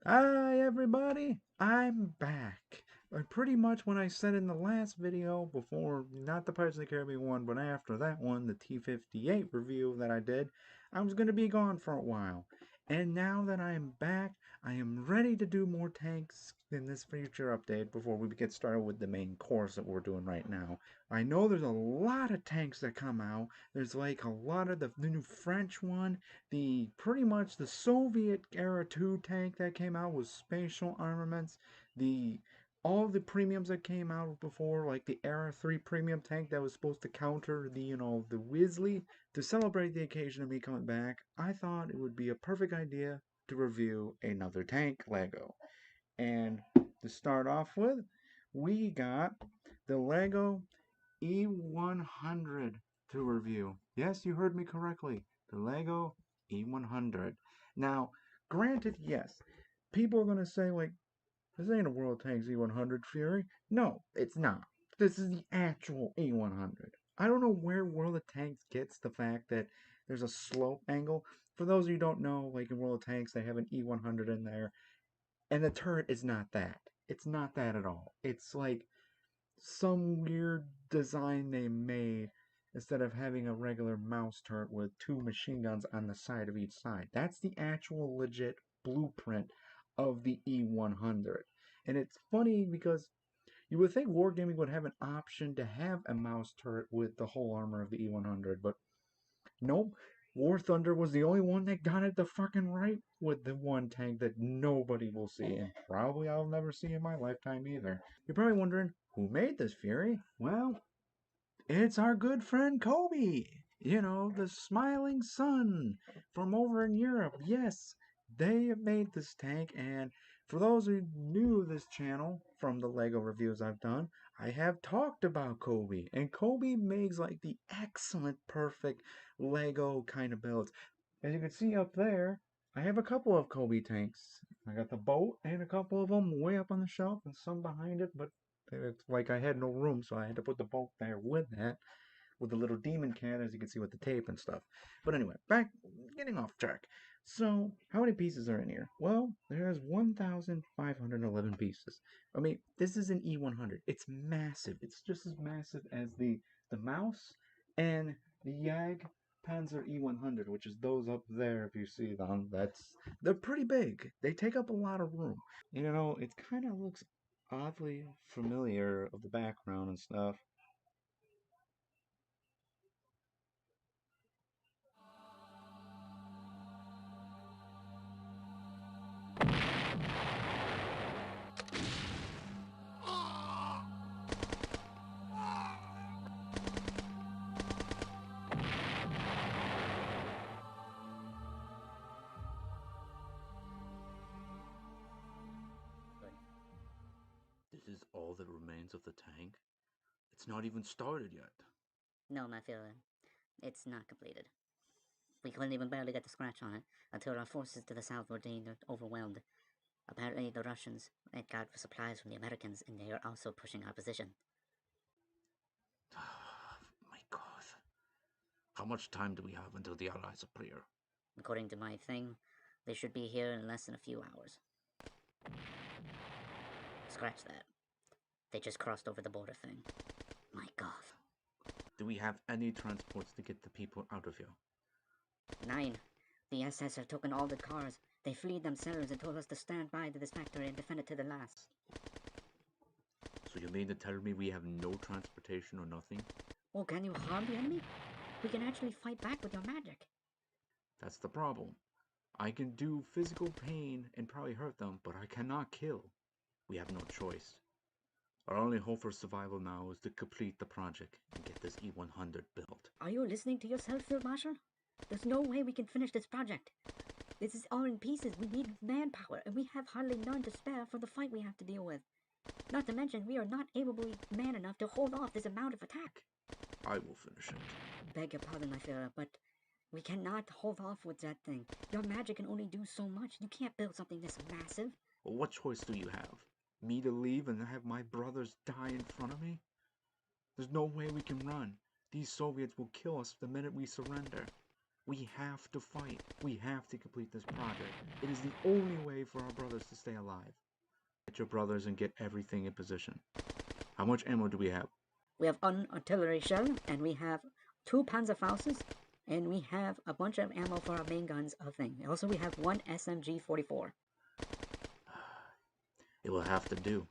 Hi everybody, I'm back. Pretty much when I said in the last video before, not the Pirates of the Caribbean one, but after that one, the T-58 review that I did, I was going to be gone for a while. And now that I am back, I am ready to do more tanks in this future update before we get started with the main course that we're doing right now. I know there's a lot of tanks that come out. There's like a lot of the new French one, the pretty much the Soviet era 2 tank that came out with spatial armaments, the all the premiums that came out before, like the era 3 premium tank that was supposed to counter the Weasley. To celebrate the occasion of me coming back, I thought it would be a perfect idea to review another tank Lego. And to start off with, we got the Lego E100 to review. Yes, you heard me correctly. The Lego E100. Now, granted, yes, people are going to say, like, this ain't a World Tanks E100 Fury. No, it's not. This is the actual E100. I don't know where World of Tanks gets the fact that there's a slope angle. For those of you who don't know, like in World of Tanks, they have an E100 in there, and the turret is not that. It's not that at all. It's like some weird design they made instead of having a regular mouse turret with two machine guns on the side of each side. That's the actual legit blueprint of the E100. And it's funny because you would think Wargaming would have an option to have a mouse turret with the whole armor of the E100, but nope. War Thunder was the only one that got it the fucking right with the one tank that nobody will see, and probably I'll never see in my lifetime either. You're probably wondering, who made this Fury? Well, it's our good friend Cobi. You know, the smiling sun from over in Europe. Yes, they have made this tank, and for those who new to this channel from the Lego reviews I've done, I have talked about Cobi, and Cobi makes like the excellent, perfect Lego kind of builds. As you can see up there, I have a couple of Cobi tanks. I got the boat and a couple of them way up on the shelf and some behind it, but it's like I had no room, so I had to put the boat there with that, with the little demon cat, as you can see with the tape and stuff. But anyway, back, getting off track. So, how many pieces are in here? Well, there's 1,511 pieces. I mean, this is an E100. It's massive. It's just as massive as the mouse and the Jag Panzer E100, which is those up there. If you see them, they're pretty big. They take up a lot of room. You know, it kind of looks oddly familiar of the background and stuff. This is all that remains of the tank? It's not even started yet. No, my father, it's not completed. We couldn't even barely get the scratch on it until our forces to the south were deemed overwhelmed. Apparently, the Russians went out for supplies from the Americans, and they are also pushing our position. My God. How much time do we have until the Allies appear? According to my thing, they should be here in less than a few hours. Scratch that. They just crossed over the border thing. My God. Do we have any transports to get the people out of here? 9. The SS have taken all the cars. They fled themselves and told us to stand by to this factory and defend it to the last. So you mean to tell me we have no transportation or nothing? Oh, can you harm the enemy? We can actually fight back with your magic. That's the problem. I can do physical pain and probably hurt them, but I cannot kill. We have no choice. Our only hope for survival now is to complete the project and get this E100 built. Are you listening to yourself, Field Marshal? There's no way we can finish this project. This is all in pieces. We need manpower, and we have hardly none to spare for the fight we have to deal with. Not to mention, we are not able to be man enough to hold off this amount of attack. I will finish it. Beg your pardon, my Farah, but we cannot hold off with that thing. Your magic can only do so much. You can't build something this massive. Well, what choice do you have? Me to leave and have my brothers die in front of me? There's no way we can run. These Soviets will kill us the minute we surrender. We have to fight. We have to complete this project. It is the only way for our brothers to stay alive. Get your brothers and get everything in position. How much ammo do we have? We have one artillery shell, and we have 2 Panzerfaustes, and we have a bunch of ammo for our main guns thing. Also, we have 1 SMG-44. It will have to do.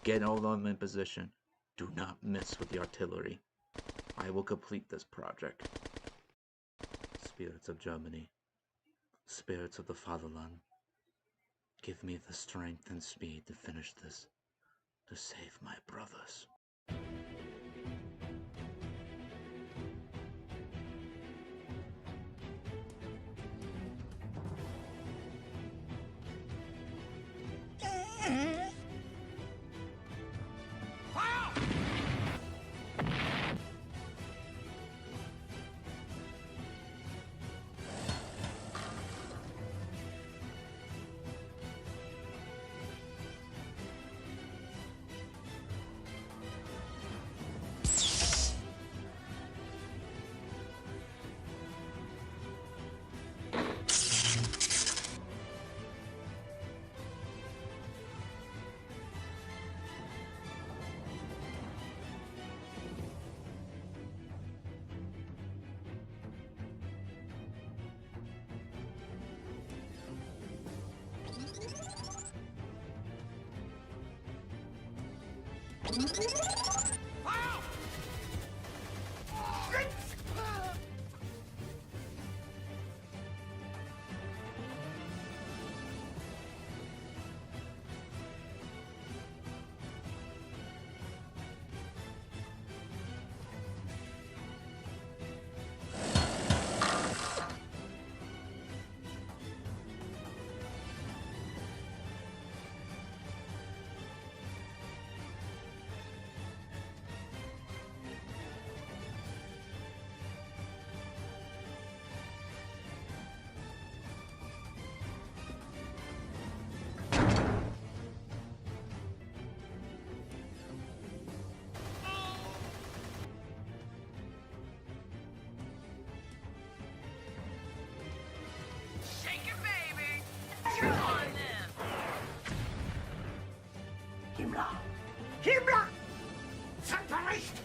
Get all of them in position. Do not mess with the artillery. I will complete this project. Spirits of Germany, spirits of the fatherland, give me the strength and speed to finish this, to save my brothers. Himmler! Himmler! Separation!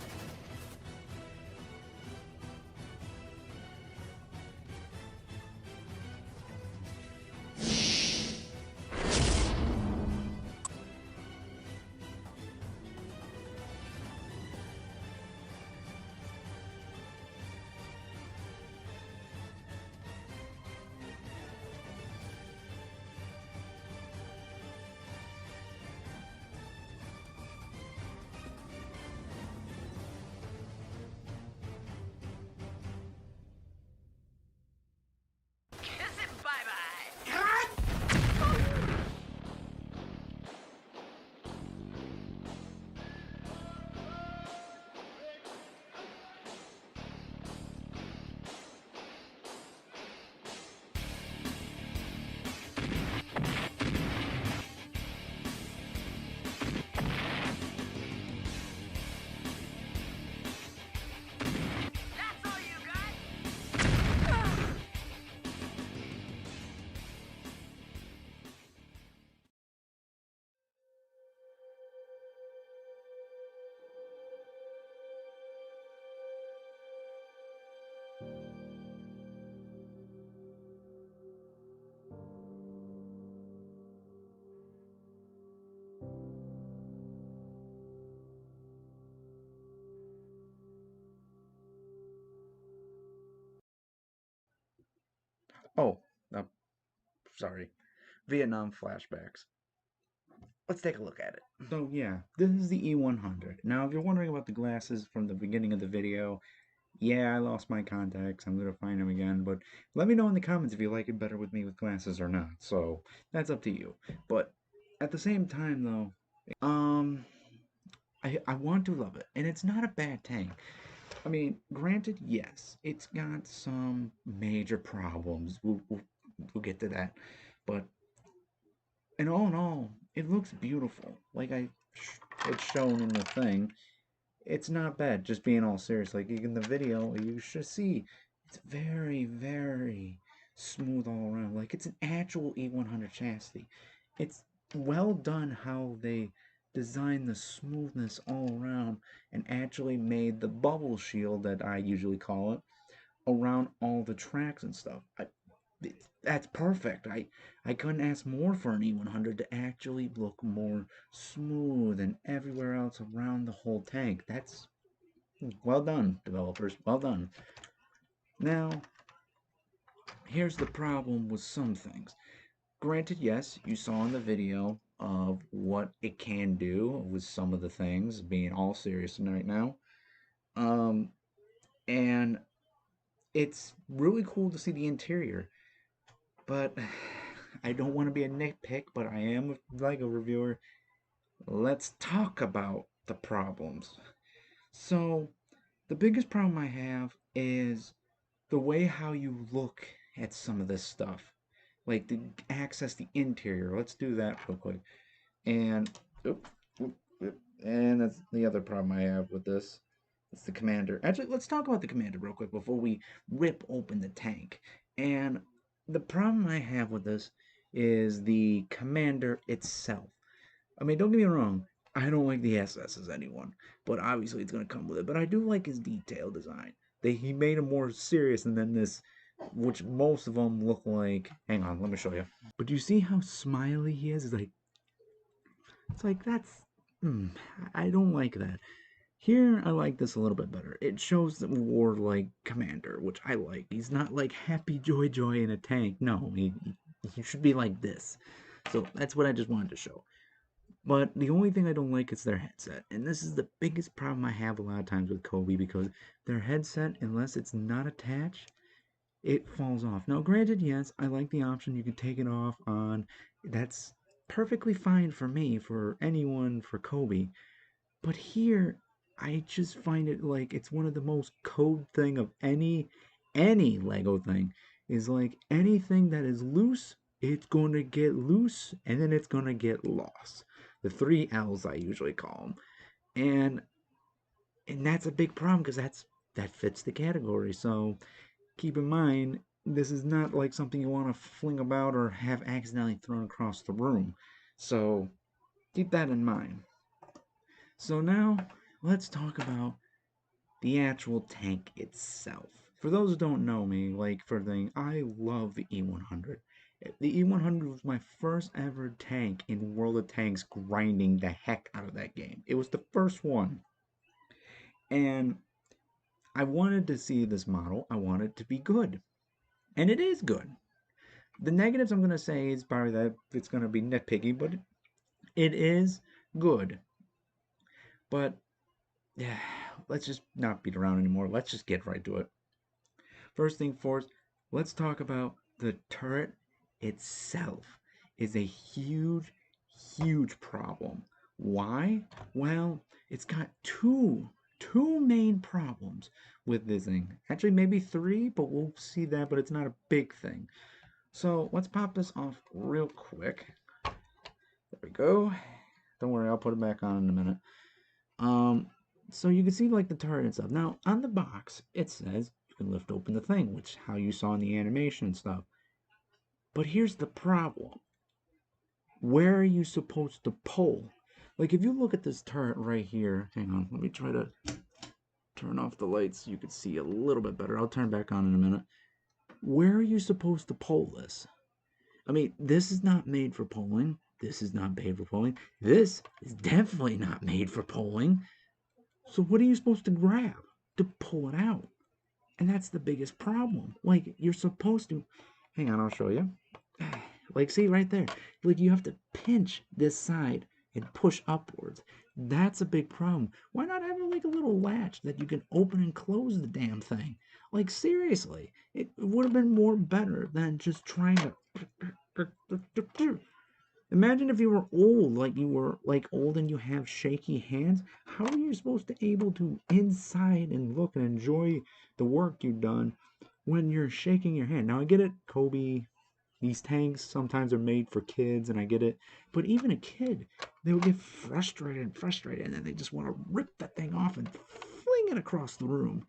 Oh, sorry. Vietnam flashbacks. Let's take a look at it. So yeah, this is the E100. Now, if you're wondering about the glasses from the beginning of the video, yeah, I lost my contacts. I'm gonna find them again, but let me know in the comments if you like it better with me with glasses or not. So that's up to you. But at the same time, though, I want to love it, and it's not a bad tank. I mean, granted, yes, it's got some major problems. We'll get to that, but in all, it looks beautiful. Like it's shown in the thing. It's not bad. Just being all serious, like in the video, you should see It's very, very smooth all around. Like it's an actual E100 chassis. It's well done how they designed the smoothness all around and actually made the bubble shield that I usually call it around all the tracks and stuff. That's perfect. I couldn't ask more for an E100 to actually look more smooth and everywhere else around the whole tank. That's well done, developers. Well done. Now, here's the problem with some things. Granted, yes, you saw in the video of what it can do with some of the things, being all serious right now. Um, and it's really cool to see the interior, but I don't want to be a nitpick, but I am a LEGO reviewer. Let's talk about the problems. So, the biggest problem I have is the way how you look at some of this stuff. Like to access the interior. Let's do that real quick. And oop, oop, oop, and that's the other problem I have with this. It's the commander. Actually, let's talk about the commander real quick before we rip open the tank. And the problem I have with this is the commander itself. I mean, don't get me wrong. I don't like the SS as anyone, but obviously it's gonna come with it. But I do like his detail design. He made him more serious, and then this, which most of them look like. Hang on, let me show you. But do you see how smiley he is? It's like that's. I don't like that. Here, I like this a little bit better. It shows the warlike commander, which I like. He's not like happy joy in a tank. No, he should be like this. So that's what I just wanted to show. But the only thing I don't like is their headset. And this is the biggest problem I have a lot of times with Cobi because their headset, unless it's not attached, it falls off. Now, granted, yes, I like the option you can take it off on. That's perfectly fine for me, for anyone, for Cobi. But here, I just find it like it's one of the most code thing of any Lego thing is like anything that is loose, it's going to get loose and then it's going to get lost. The three L's I usually call them. And that's a big problem because that fits the category. So keep in mind this is not like something you want to fling about or have accidentally thrown across the room. So keep that in mind. So now let's talk about the actual tank itself. For those who don't know me, like for the thing, I love the E100. The E100 was my first ever tank in World of Tanks, grinding the heck out of that game. It was the first one. And I wanted to see this model. I wanted it to be good. And it is good. The negatives I'm going to say is probably that it's going to be nitpicky, but it is good. But yeah, let's just not beat around anymore. Let's just get right to it. First thing first, let's talk about the turret itself is a huge, huge problem. Why? Well, it's got two main problems with this thing. Actually, maybe three, but we'll see that, but it's not a big thing. So let's pop this off real quick. There we go. Don't worry, I'll put it back on in a minute. So you can see like the turret and stuff. Now on the box, it says you can lift open the thing, which how you saw in the animation and stuff. But here's the problem. Where are you supposed to pull? Like if you look at this turret right here, hang on, let me try to turn off the lights so you can see a little bit better. I'll turn back on in a minute. Where are you supposed to pull this? I mean, this is not made for pulling. This is not made for pulling. This is definitely not made for pulling. So what are you supposed to grab to pull it out? And that's the biggest problem. Like you're supposed to hang on, I'll show you. Like see right there. Like you have to pinch this side and push upwards. That's a big problem. Why not have like a little latch that you can open and close the damn thing? Like seriously, it would have been more better than just trying to imagine if you were old, like you were like old and you have shaky hands. How are you supposed to able to inside and look and enjoy the work you've done when you're shaking your hand? Now I get it, Kobe. These tanks sometimes are made for kids, and I get it. But even a kid, they will get frustrated, and then they just want to rip that thing off and fling it across the room.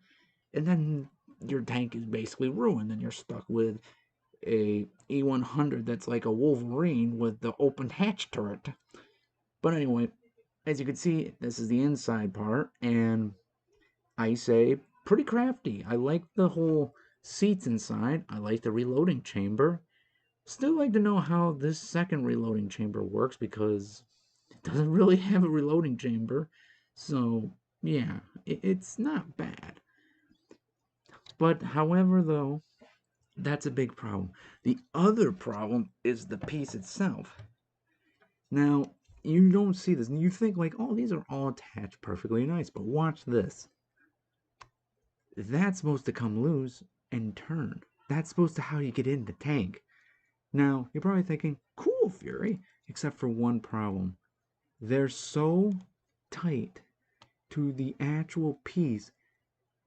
And then your tank is basically ruined, and you're stuck with a E100 that's like a Wolverine with the open hatch turret. But anyway, as you can see, this is the inside part, and I say pretty crafty. I like the whole seats inside. I like the reloading chamber. Still like to know how this second reloading chamber works because it doesn't really have a reloading chamber. So, yeah, it's not bad. But however, though, that's a big problem. The other problem is the piece itself. Now, you don't see this, and you think like, oh, these are all attached perfectly nice, but watch this. That's supposed to come loose and turn. That's supposed to how you get in the tank. Now, you're probably thinking, cool, Fury, except for one problem. They're so tight to the actual piece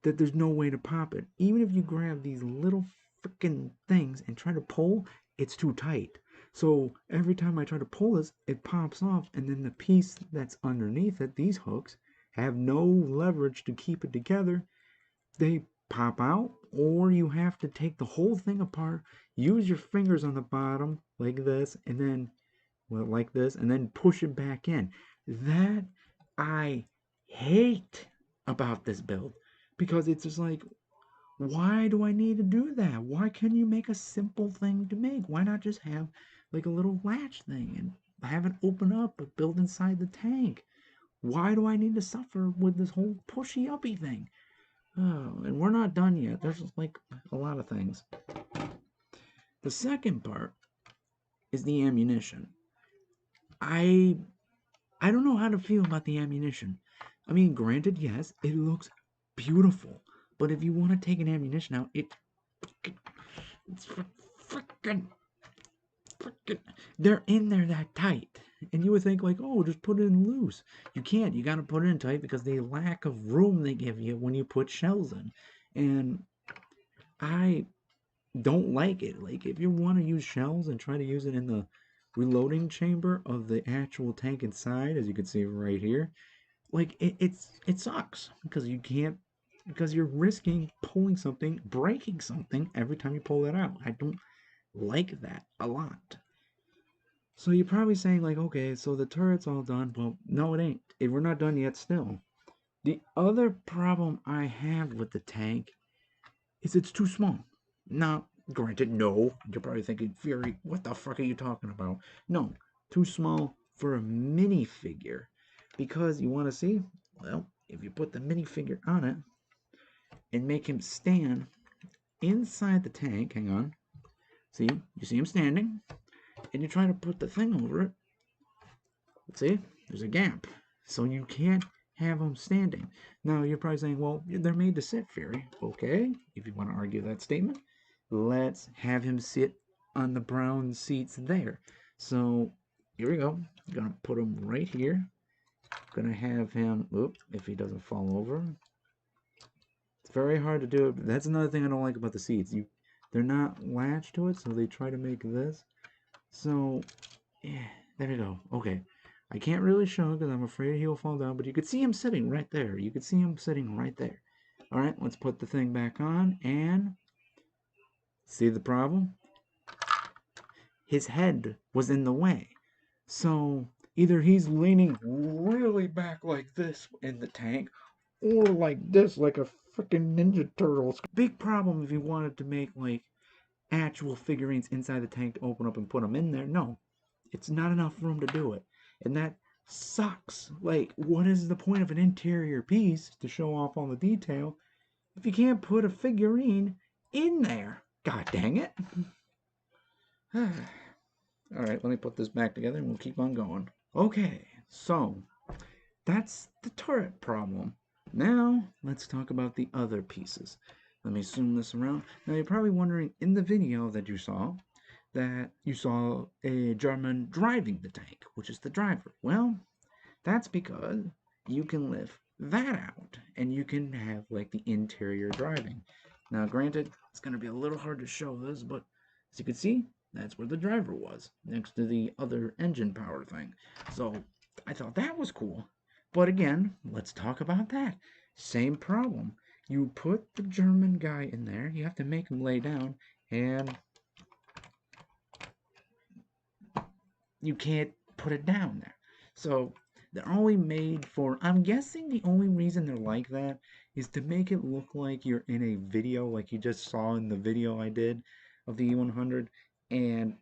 that there's no way to pop it. Even if you grab these little freaking things and try to pull, it's too tight. So every time I try to pull this, it pops off, and then the piece that's underneath it, these hooks, have no leverage to keep it together. They pop out, or you have to take the whole thing apart, use your fingers on the bottom like this, and then, well, like this, and then push it back in. That I hate about this build, because it's just like, why do I need to do that? Why can't you make a simple thing to make? Why not just have like a little latch thing and have it open up but build inside the tank? Why do I need to suffer with this whole pushy uppy thing? Oh, and we're not done yet. There's like a lot of things. The second part is the ammunition. I don't know how to feel about the ammunition. I mean, granted, yes, it looks beautiful, but if you want to take an ammunition out, it's freaking they're in there that tight. And you would think like, oh, just put it in loose. You can't. You got to put it in tight because the lack of room they give you when you put shells in. And I don't like it. Like, if you want to use shells and try to use it in the reloading chamber of the actual tank inside, as you can see right here, like it sucks because you can't, because you're risking pulling something, breaking something every time you pull that out. I don't like that a lot. So you're probably saying like, okay, so the turret's all done. Well, no, it ain't. We're not done yet still. The other problem I have with the tank is it's too small. Now, granted, no, you're probably thinking, Fury, what the fuck are you talking about? No, too small for a minifigure. Because you want to see, well, if you put the minifigure on it and make him stand inside the tank, hang on, see, you see him standing, and you try to put the thing over it, see, there's a gap. So you can't have them standing. Now, you're probably saying, well, they're made to sit, Fury. Okay, if you want to argue that statement, let's have him sit on the brown seats there. So, here we go. I'm going to put him right here. I'm going to have him, if he doesn't fall over. It's very hard to do it, but that's another thing I don't like about the seats. They're not latched to it, so they try to make this. So, yeah, there we go. Okay. I can't really show because I'm afraid he'll fall down, but you could see him sitting right there. You could see him sitting right there. All right, let's put the thing back on and see the problem? His head was in the way. So either he's leaning really back like this in the tank or like this, like a freaking Ninja Turtles. Big problem if you wanted to make like actual figurines inside the tank to open up and put them in there. No, it's not enough room to do it. And that sucks. Like, what is the point of an interior piece to show off all the detail if you can't put a figurine in there? God dang it. Alright, let me put this back together and we'll keep on going. Okay, so that's the turret problem. Now, let's talk about the other pieces. Let me zoom this around. Now, you're probably wondering in the video that you saw a German driving the tank, which is the driver. Well, that's because you can lift that out and you can have like the interior driving. Now, granted, it's going to be a little hard to show this, but as you can see, that's where the driver was, next to the other engine power thing. So I thought that was cool. But again, let's talk about that. Same problem. You put the German guy in there, you have to make him lay down, and you can't put it down there. So they're only made for, I'm guessing the only reason they're like that is to make it look like you're in a video, like you just saw in the video I did of the E100, and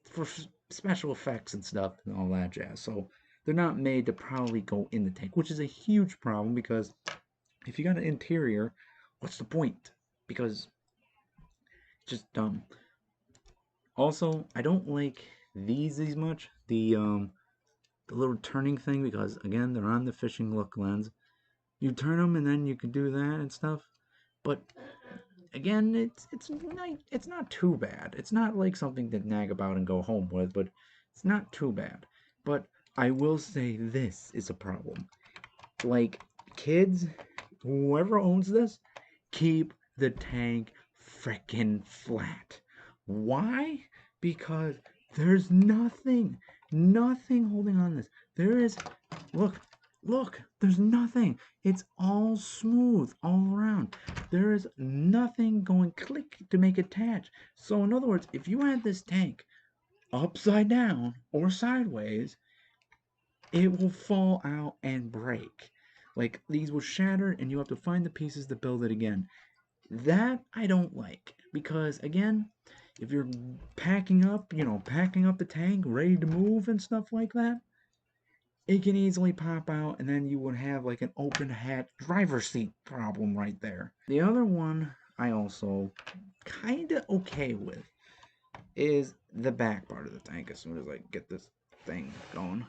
for special effects and stuff and all that jazz. So they're not made to probably go in the tank, which is a huge problem because if you got an interior, what's the point? Because it's just dumb. Also, I don't like these as much. The little turning thing, because again, they're on the fishing look lens. You turn them and then you can do that and stuff. But again, it's not too bad. It's not like something to nag about and go home with, but it's not too bad. But I will say this is a problem. Like, kids, whoever owns this, keep the tank freaking flat. Why? Because there's nothing holding on this. There is, look, there's nothing. It's all smooth all around. There is nothing going click to make it attach. So in other words, if you had this tank upside down or sideways, it will fall out and break. Like, these will shatter and you have to find the pieces to build it again. That I don't like because, again, if you're packing up the tank, ready to move and stuff like that, it can easily pop out and then you would have like an open hat driver's seat problem right there. The other one I also kind of okay with is the back part of the tank. As soon as I get this thing going,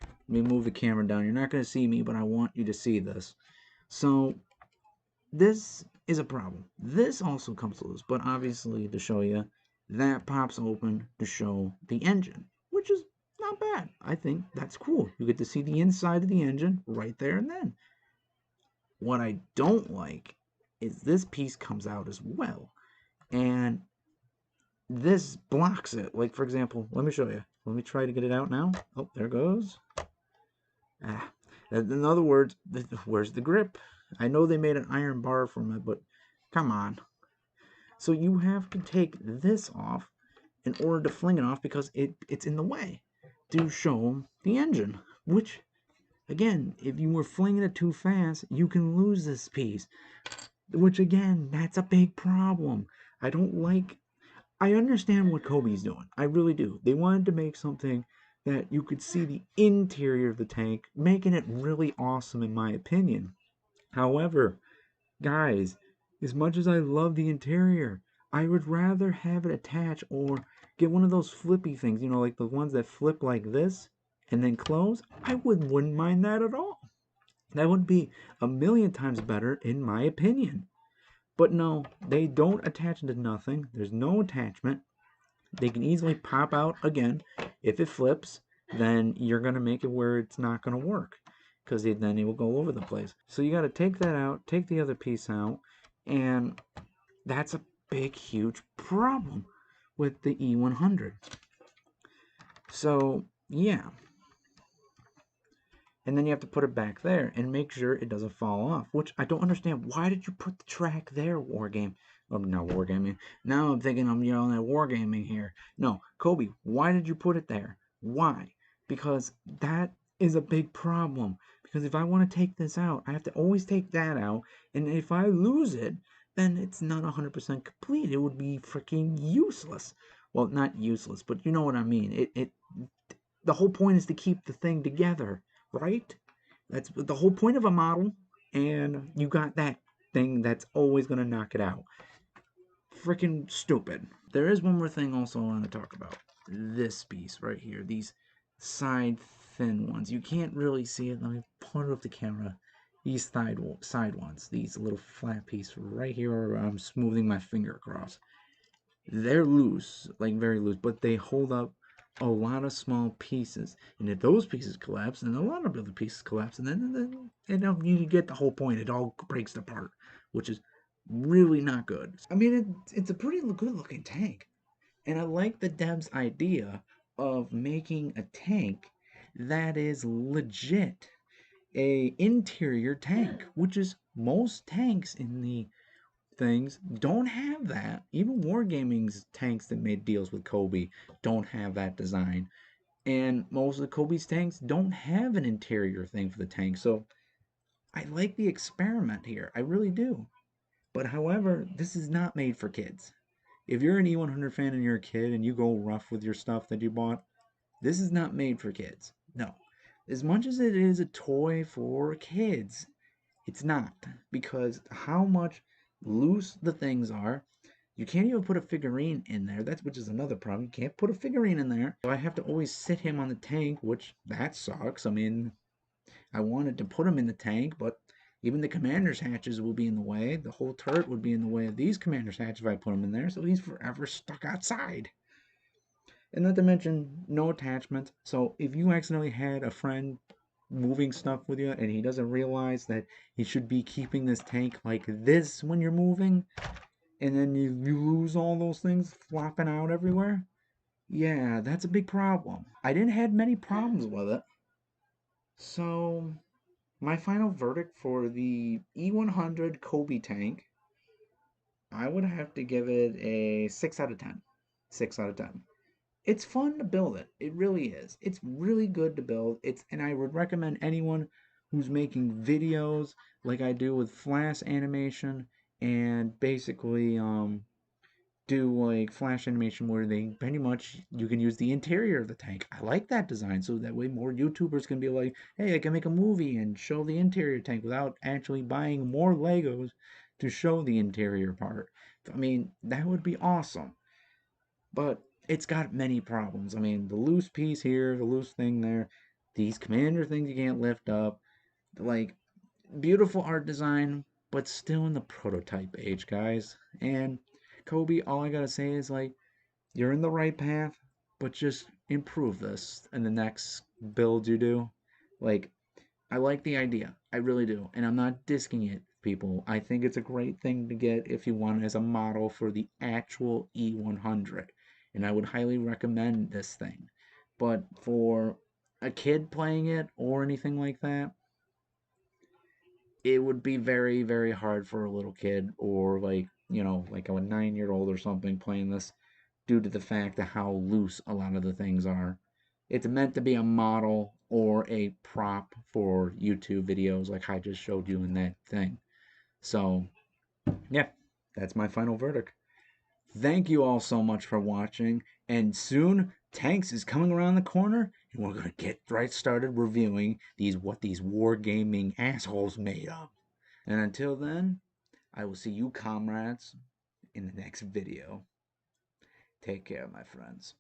let me move the camera down. You're not going to see me, but I want you to see this. So this is a problem. This also comes loose, but obviously to show you, that pops open to show the engine, which is not bad. I think that's cool. You get to see the inside of the engine right there and then. What I don't like is this piece comes out as well, and this blocks it. Like, for example, let me show you. Let me try to get it out now. Oh, there it goes. Ah, in other words, where's the grip? I know they made an iron bar from it, but come on. So you have to take this off in order to fling it off because it's in the way to show the engine. Which, again, if you were flinging it too fast, you can lose this piece. Which, again, that's a big problem. I understand what Cobi's doing. I really do. They wanted to make something that you could see the interior of the tank, making it really awesome in my opinion. However, guys, as much as I love the interior, I would rather have it attach or get one of those flippy things, like the ones that flip like this and then close. I wouldn't mind that at all. That would be a million times better in my opinion. But no, they don't attach to nothing. There's no attachment. They can easily pop out again. If it flips, then you're going to make it where it's not going to work because then it will go over the place. So you got to take that out, take the other piece out, and that's a big, huge problem with the E100. So, yeah. And then you have to put it back there and make sure it doesn't fall off, which I don't understand. Why did you put the track there, Wargame? Oh, not Wargaming. Now I'm thinking I'm yelling at Wargaming here. No, Cobi, why did you put it there? Why? Because that is a big problem. Because if I want to take this out, I have to always take that out. And if I lose it, then it's not 100% complete. It would be freaking useless. Well, not useless, but you know what I mean. The whole point is to keep the thing together, right? That's the whole point of a model, and you got that thing that's always going to knock it out. Freaking stupid. There is one more thing also I want to talk about. This piece right here. These side thin ones. You can't really see it. Let me point it up the camera. These side ones. These little flat piece right here where I'm smoothing my finger across. They're loose, like very loose, but they hold up a lot of small pieces. And if those pieces collapse, then a lot of other pieces collapse, and then you get the whole point. It all breaks apart, which is really not good. I mean, it's a pretty good looking tank, and I like the dev's idea of making a tank that is legit. a interior tank, which is most tanks in the things don't have that. Even Wargaming's tanks that made deals with Cobi don't have that design. And most of the Kobe's tanks don't have an interior thing for the tank. So I like the experiment here. I really do. But however, this is not made for kids. If you're an E100 fan and you're a kid and you go rough with your stuff that you bought, this is not made for kids. No. As much as it is a toy for kids, it's not. Because how much loose the things are, you can't even put a figurine in there. That's which is another problem. You can't put a figurine in there. So I have to always sit him on the tank, which that sucks. I mean, I wanted to put him in the tank, but even the commander's hatches will be in the way. The whole turret would be in the way of these commander's hatches if I put him in there. So he's forever stuck outside. And not to mention, no attachments. So if you accidentally had a friend moving stuff with you and he doesn't realize that he should be keeping this tank like this when you're moving, and then you lose all those things flopping out everywhere, yeah, that's a big problem. I didn't have many problems with it. So my final verdict for the E100 Kobe tank, I would have to give it a 6 out of 10. 6 out of 10. It's fun to build it. It really is. It's really good to build. And I would recommend anyone who's making videos like I do with flash animation and basically do like flash animation where they pretty much you can use the interior of the tank. I like that design so that way more YouTubers can be like, hey, I can make a movie and show the interior tank without actually buying more Legos to show the interior part. I mean, that would be awesome. But it's got many problems. I mean, the loose piece here, the loose thing there, these commander things you can't lift up, like beautiful art design, but still in the prototype age, guys. And Kobe, all I gotta say is like, you're in the right path, but just improve this in the next build you do. Like, I like the idea. I really do. And I'm not disking it, people. I think it's a great thing to get if you want as a model for the actual E100. And I would highly recommend this thing. But for a kid playing it or anything like that, it would be very, very hard for a little kid or like, like a 9-year old or something playing this due to the fact of how loose a lot of the things are. It's meant to be a model or a prop for YouTube videos like I just showed you in that thing. So, yeah, that's my final verdict. Thank you all so much for watching, and soon Tanks is coming around the corner, and we're gonna get right started reviewing these wargaming assholes made up. And until then, I will see you comrades in the next video. Take care, my friends.